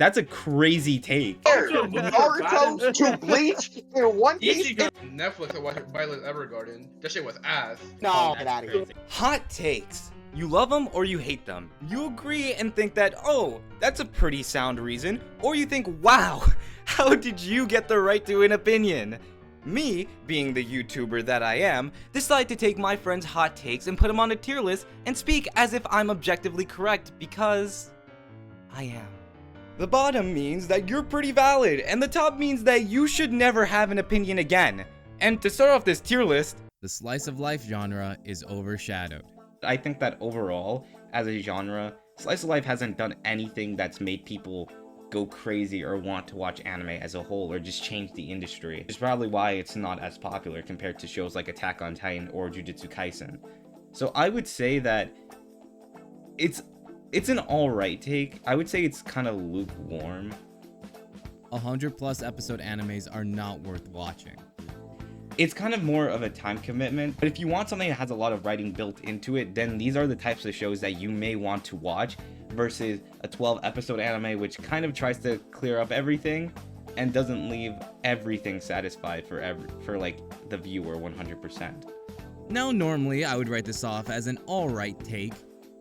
That's a crazy take. Naruto to Bleach in One Piece. Netflix or watch Violet Evergarden. That shit was ass. No, get out of here. Hot takes. You love them or you hate them. You agree and think that, oh, that's a pretty sound reason. Or you think, wow, how did you get the right to an opinion? Me, being the YouTuber that I am, decide to take my friend's hot takes and put them on a tier list and speak as if I'm objectively correct because I am. The bottom means that you're pretty valid, and the top means that you should never have an opinion again. And to start off this tier list, the slice of life genre is overshadowed. I think that overall, as a genre, slice of life hasn't done anything that's made people go crazy or want to watch anime as a whole or just change the industry. It's probably why it's not as popular compared to shows like Attack on Titan or Jujutsu Kaisen. So I would say that it's an alright take. I would say it's kind of lukewarm. 100+ episode animes are not worth watching. It's kind of more of a time commitment, but if you want something that has a lot of writing built into it, then these are the types of shows that you may want to watch versus a 12 episode anime which kind of tries to clear up everything and doesn't leave everything satisfied for like the viewer 100%. Now normally I would write this off as an alright take,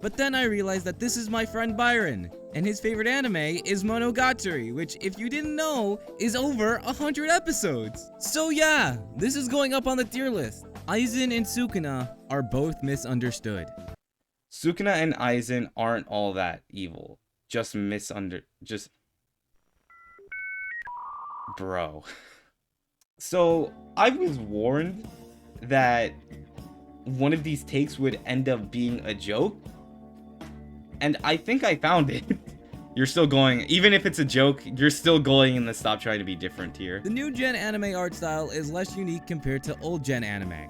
but then I realized that this is my friend Byron, and his favorite anime is Monogatari, which if you didn't know, is over 100 episodes. So yeah, this is going up on the tier list. Aizen and Sukana are both misunderstood. Sukana and Aizen aren't all that evil. Bro. So, I was warned that one of these takes would end up being a joke. And I think I found it. You're still going, even if it's a joke, you're still going in the stop trying to be different here. The new gen anime art style is less unique compared to old gen anime.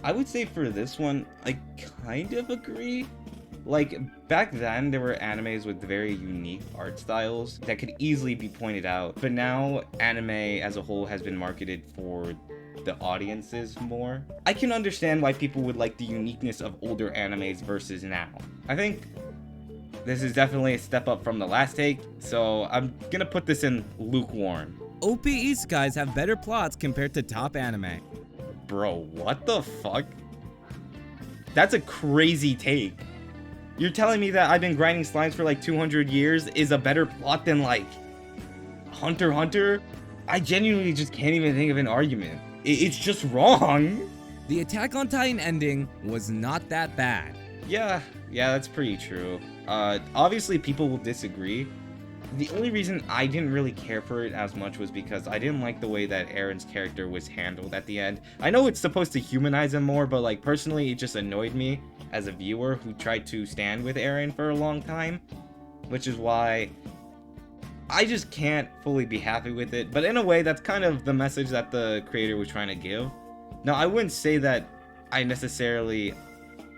I would say for this one, I kind of agree. Like, back then, there were animes with very unique art styles that could easily be pointed out. But now, anime as a whole has been marketed for the audiences more. I can understand why people would like the uniqueness of older animes versus now. I think this is definitely a step up from the last take, so I'm gonna put this in lukewarm. OP isekais have better plots compared to top anime. Bro, what the fuck? That's a crazy take. You're telling me that I've been grinding slimes for like 200 years is a better plot than like Hunter x Hunter? I genuinely just can't even think of an argument. It's just wrong. The Attack on Titan ending was not that bad. Yeah, that's pretty true. Obviously people will disagree. The only reason I didn't really care for it as much was because I didn't like the way that Eren's character was handled at the end. I know it's supposed to humanize him more, but like personally it just annoyed me as a viewer who tried to stand with Eren for a long time, which is why I just can't fully be happy with it. But in a way, that's kind of the message that the creator was trying to give. Now, I wouldn't say that I necessarily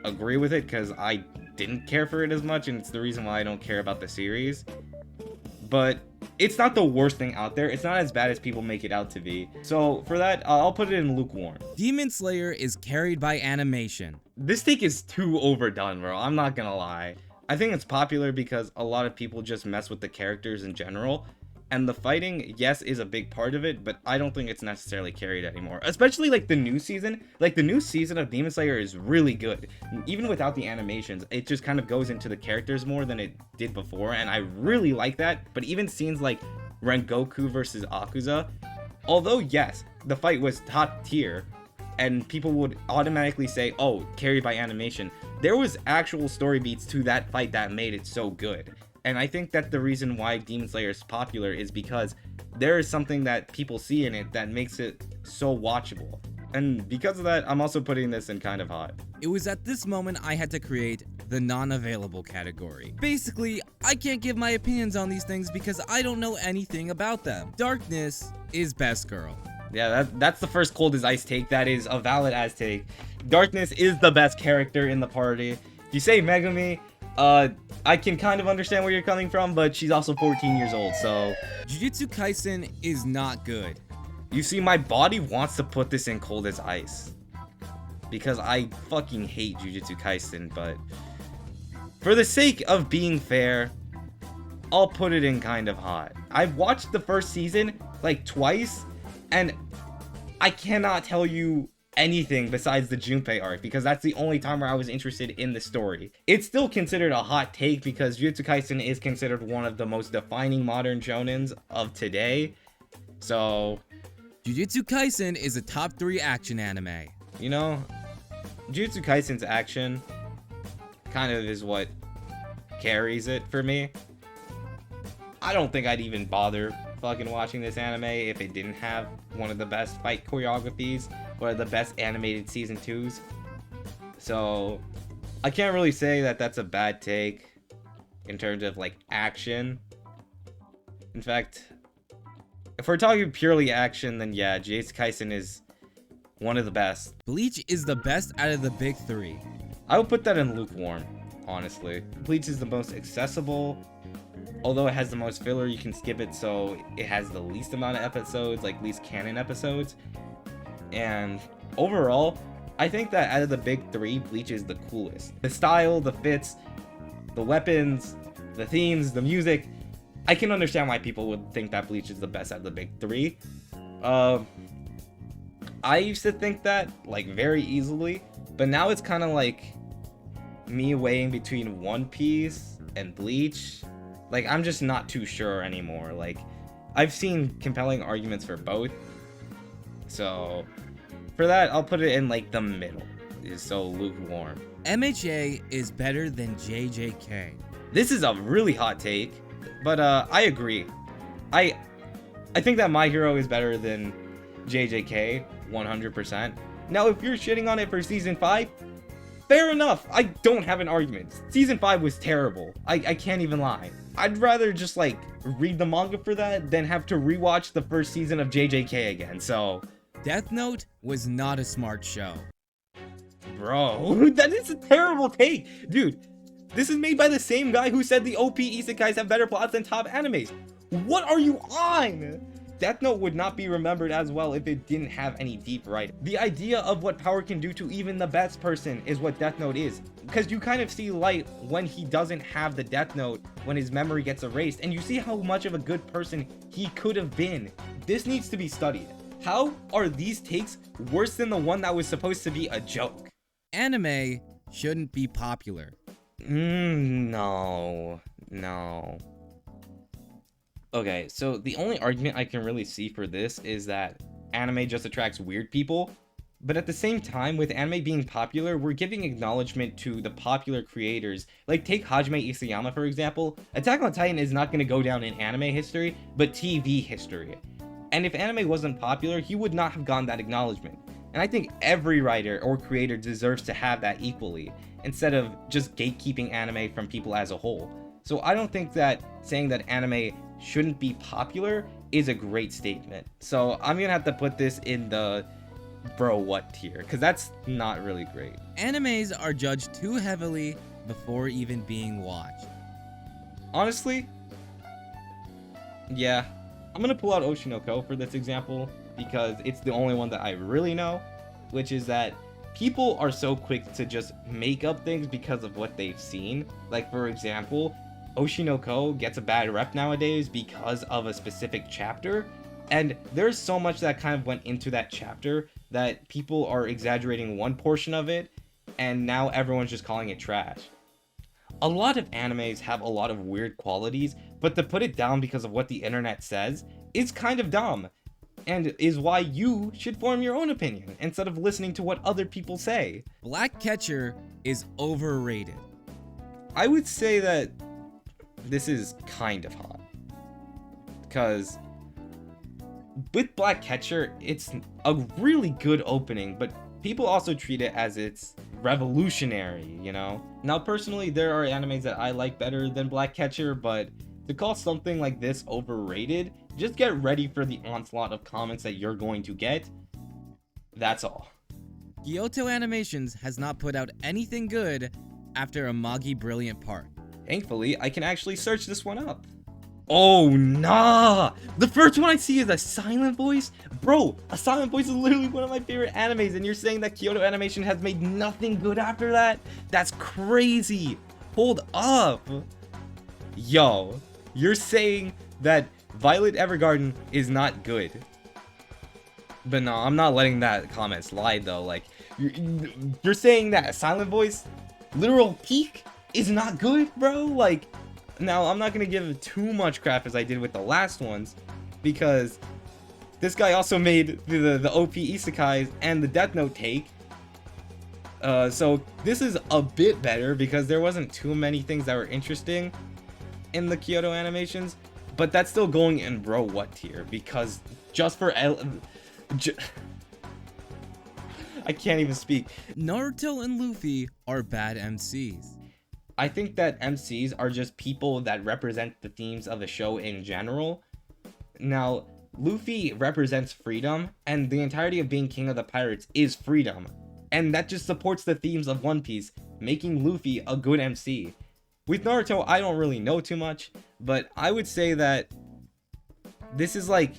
agree with it because I didn't care for it as much, and it's the reason why I don't care about the series. But it's not the worst thing out there. It's not as bad as people make it out to be. So for that, I'll put it in lukewarm. Demon Slayer is carried by animation. This take is too overdone, bro. I'm not gonna lie. I think it's popular because a lot of people just mess with the characters in general. And the fighting, yes, is a big part of it, but I don't think it's necessarily carried anymore. Especially like the new season. Like the new season of Demon Slayer is really good. Even without the animations, it just kind of goes into the characters more than it did before. And I really like that. But even scenes like Rengoku versus Akuza, although yes, the fight was top tier, and people would automatically say, oh, carried by animation, there was actual story beats to that fight that made it so good. And I think that the reason why Demon Slayer is popular is because there is something that people see in it that makes it so watchable. And because of that, I'm also putting this in kind of hot. It was at this moment I had to create the non-available category. Basically, I can't give my opinions on these things because I don't know anything about them. Darkness is best girl. Yeah, that's the first cold as ice take. That is a valid as take. Darkness is the best character in the party. If you say Megumi, I can kind of understand where you're coming from, but she's also 14 years old, so... Jujutsu Kaisen is not good. You see, my body wants to put this in cold as ice. Because I fucking hate Jujutsu Kaisen, but... For the sake of being fair, I'll put it in kind of hot. I've watched the first season like twice, and I cannot tell you anything besides the Junpei arc because that's the only time where I was interested in the story. It's still considered a hot take because Jujutsu Kaisen is considered one of the most defining modern shonens of today. So, Jujutsu Kaisen is a top 3 action anime. you know, Jujutsu Kaisen's action kind of is what carries it for me. I don't think I'd even bother fucking watching this anime if it didn't have one of the best fight choreographies or the best animated season 2s. So I can't really say that that's a bad take in terms of like action. In fact, if we're talking purely action, then yeah, Jujutsu Kaisen is one of the best. Bleach is the best out of the big 3. I would put that in lukewarm, honestly. Bleach is the most accessible. Although it has the most filler, you can skip it, so it has the least amount of episodes, like least canon episodes. And overall, I think that out of the big 3, Bleach is the coolest. The style, the fits, the weapons, the themes, the music. I can understand why people would think that Bleach is the best out of the big 3. I used to think that, like, very easily, but now it's kind of like me weighing between One Piece and Bleach. Like, I'm just not too sure anymore. Like, I've seen compelling arguments for both. So, for that, I'll put it in, like, the middle. So, lukewarm. MHA is better than JJK. This is a really hot take, but I agree. I think that My Hero is better than JJK, 100%. Now, if you're shitting on it for Season 5, fair enough. I don't have an argument. Season 5 was terrible. I can't even lie. I'd rather just, like, read the manga for that than have to rewatch the first season of JJK again, so... Death Note was not a smart show. Bro, that is a terrible take. Dude, this is made by the same guy who said the OP isekais have better plots than top animes. What are you on? Death Note would not be remembered as well if it didn't have any deep writing. The idea of what power can do to even the best person is what Death Note is. Because you kind of see Light when he doesn't have the Death Note, when his memory gets erased, and you see how much of a good person he could have been. This needs to be studied. How are these takes worse than the one that was supposed to be a joke? Anime shouldn't be popular. No. Okay, so the only argument I can really see for this is that anime just attracts weird people. But at the same time, with anime being popular, we're giving acknowledgement to the popular creators. Like, take Hajime Isayama, for example. Attack on Titan is not going to go down in anime history, but TV history. And if anime wasn't popular, he would not have gotten that acknowledgement. And I think every writer or creator deserves to have that equally, instead of just gatekeeping anime from people as a whole. So I don't think that saying that anime shouldn't be popular is a great statement. So I'm gonna have to put this in the bro what tier, because that's not really great. Animes are judged too heavily before even being watched. Honestly, yeah, I'm gonna pull out Oshi no Ko for this example, because it's the only one that I really know, which is that people are so quick to just make up things because of what they've seen. Like, for example, Oshi no Ko gets a bad rep nowadays because of a specific chapter, and there's so much that kind of went into that chapter that people are exaggerating one portion of it, and now everyone's just calling it trash. A lot of animes have a lot of weird qualities, but to put it down because of what the internet says is kind of dumb, and is why you should form your own opinion instead of listening to what other people say. Black Catcher is overrated. I would say that this is kind of hot, because with Black Catcher, it's a really good opening, but people also treat it as it's revolutionary, you know? Now, personally, there are animes that I like better than Black Catcher, but to call something like this overrated, just get ready for the onslaught of comments that you're going to get. That's all. Kyoto Animations has not put out anything good after Amagi Brilliant Part. Thankfully, I can actually search this one up. Oh, nah! The first one I see is a silent voice? Bro, a silent voice is literally one of my favorite animes, and you're saying that Kyoto Animation has made nothing good after that? That's crazy! Hold up! Yo, You're saying that Violet Evergarden is not good. But no, I'm not letting that comment slide though. Like, you're saying that Silent Voice, literal peak, is not good, bro? Like, now I'm not gonna give too much crap as I did with the last ones, because this guy also made the OP Isekais and the Death Note take. So this is a bit better because there wasn't too many things that were interesting in the Kyoto animations, but that's still going in bro what tier, because just for I can't even speak. Naruto and Luffy are bad MCs. I think that MCs are just people that represent the themes of the show in general. Now, Luffy represents freedom, and the entirety of being king of the pirates is freedom. And that just supports the themes of One Piece, making Luffy a good MC. With Naruto, I don't really know too much, but I would say that this is like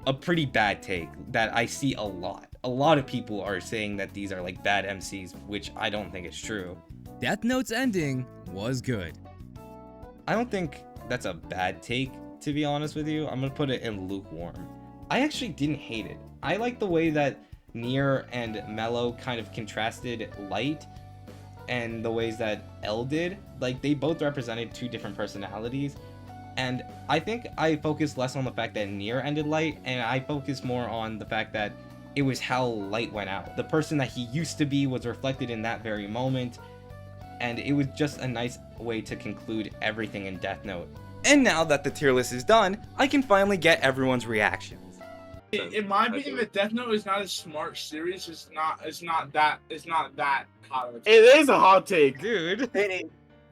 a pretty bad take that I see a lot. A lot of people are saying that these are like bad MCs, which I don't think is true. Death Note's ending was good. I don't think that's a bad take, to be honest with you. I'm gonna put it in lukewarm. I actually didn't hate it. I like the way that Nier and Mello kind of contrasted Light, and the ways that L did. Like, they both represented two different personalities, and I think I focused less on the fact that Nier ended Light, and I focused more on the fact that it was how Light went out. The person that he used to be was reflected in that very moment, and it was just a nice way to conclude everything in Death Note. And now that the tier list is done, I can finally get everyone's reactions. In my opinion, the Death Note is not a smart series. It's not that hot. It is a hot take. Dude.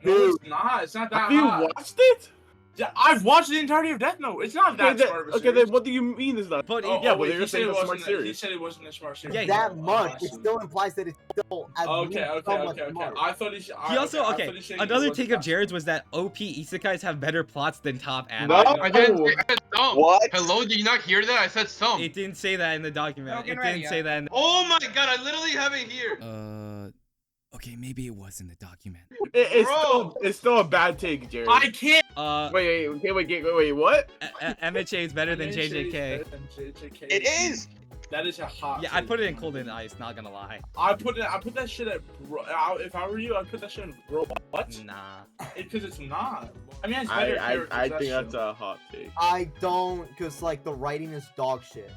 No, it's not. It's not that Have you hot. watched it? Yeah, I've watched the entirety of Death Note. It's not that smart of a Okay, series. then what do you mean is that? But Oh, yeah, oh, but wait, you're saying it's a smart He series. said it wasn't a smart series. Yeah, That Oh, much, I it see. still implies that it's still at least somewhat smart. I thought he said. He also, I okay, thought he said it another wasn't take of that Jared's was that OP Isekais have better plots than top anime. No. I didn't say I said some. What? Hello, did you not hear that? I said some. It didn't say that in the document. Okay, It right, didn't yeah. say that in Oh my god, I literally have it here. Okay, maybe it was in the document. It's still a bad take, Jared. I can't. Wait, what? MHA is better than JJK. It is. That is a hot. Yeah, I take. put it in cold and ice, not gonna lie. I put that shit at. If I were you, I'd put that shit in. Bro, what? Nah. Because it's not. I mean, it's better characters. I think that's true. a hot take. I don't, because like the writing is dog shit.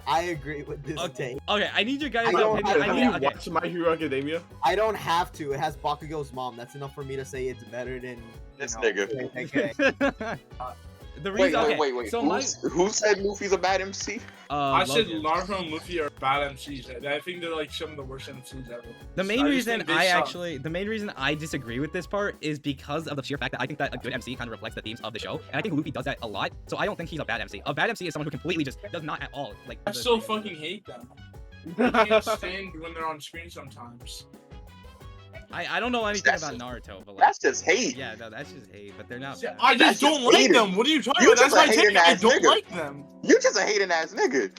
I agree with this take. Okay, I need your guys' I don't opinion. Have I you need, watched My Hero Academia? I don't have to. It has Bakugo's mom. That's enough for me to say it's better than This nigga. nigga. The reason, okay, Wait. So Who said Luffy's a bad MC? I said Logan. Naruto and Luffy are bad MCs. I think they're like some of the worst MCs ever. The main I just reason think they suck. the main reason I disagree with this part is because of the sheer fact that I think that a good MC kind of reflects the themes of the show, and I think Luffy does that a lot. So I don't think he's a bad MC. A bad MC is someone who completely just does not at all like. I still fucking hate them. I can't stand when they're on screen sometimes. I don't know anything That's about just- Naruto, but like. That's just hate. Yeah, no, that's just hate, but they're not. Yeah, Bad. I That's just don't just like hating. them. What are you talking You about? That's just a my take. hating I ass don't nigga. like them. You just a hating ass nigga.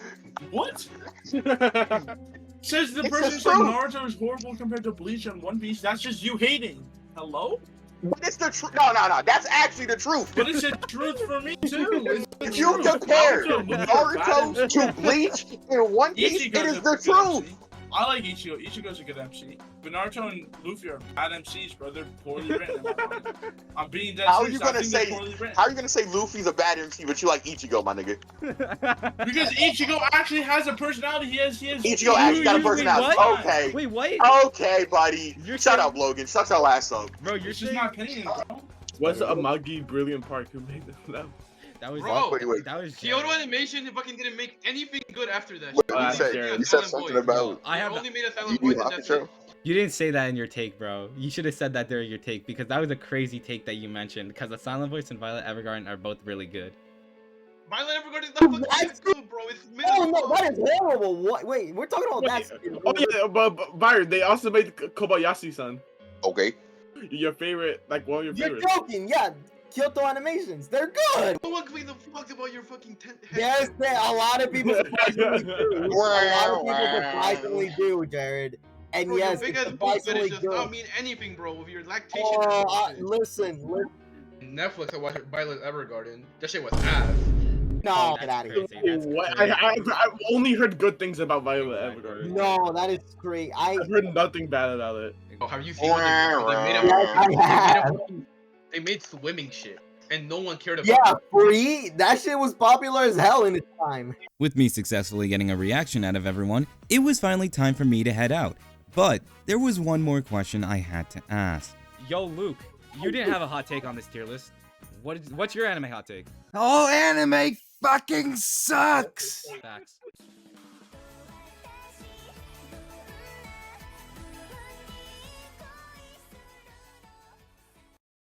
What? Says the It's person the said truth. Naruto is horrible compared to Bleach and One Piece. That's just you hating. Hello? But it's the truth. No. That's actually the truth. But it's the truth for me too. It's the If you truth. compare Naruto Naruto to Bleach and One Piece, it is the truth. I like Ichigo. Ichigo's a good MC. But Naruto and Luffy are bad MCs, bro. They're poorly written. in my mind. I'm being dead How are serious. you gonna I think they're say? poorly written. How are you gonna say Luffy's a bad MC, but you like Ichigo, my nigga? Because Ichigo actually has a personality. He has. Ichigo actually got a personality. what? Okay. Wait, what? Okay, buddy. You're Shut saying- up, Logan. Shut your ass up. Bro, you're It's just saying my opinion, bro. What's Amagi Brilliant Park who made that? that was Bro, wait. that was Kyoto Animation fucking didn't make anything good after that. Wait, They you only said- made a you said Silent something Voice. about- I have They only made a Yu Silent Yu Voice and that's Hakusho. it. You didn't say that in your take, bro. You should have said that during your take because that was a crazy take that you mentioned. Because the Silent Voice and Violet Evergarden are both really good. Violet Evergarden is not fucking good, bro. It's Oh middle. no, that is horrible. What? Wait, we're talking about that. Oh yeah, but Byron, they also made Kobayashi-san. Okay. Your favorite, like one of your You're favorites. joking, yeah. Kyoto Animations, they're good. No one gives a fuck about your fucking tent. Yes, a lot of people surprisingly do. A lot of people surprisingly do, Jared. And Bro, yes, your big it's ass boot surprisingly does good. not mean anything, bro. With your lactation. Oh, and bullshit. listen. Netflix, I watched Violet Evergarden. That shit was ass. No, Oh, get that's out of here. crazy. That's What? crazy. I've only heard good things about Violet Evergarden. No, that is great. I've heard nothing bad about it. Oh, have you seen what they made Yes, I have. They made swimming shit, and no one cared about Yeah, it. free. That shit was popular as hell in its time. With me successfully getting a reaction out of everyone, it was finally time for me to head out. But there was one more question I had to ask. Yo, Luke, you didn't have a hot take on this tier list. What's your anime hot take? Oh, anime fucking sucks. Facts.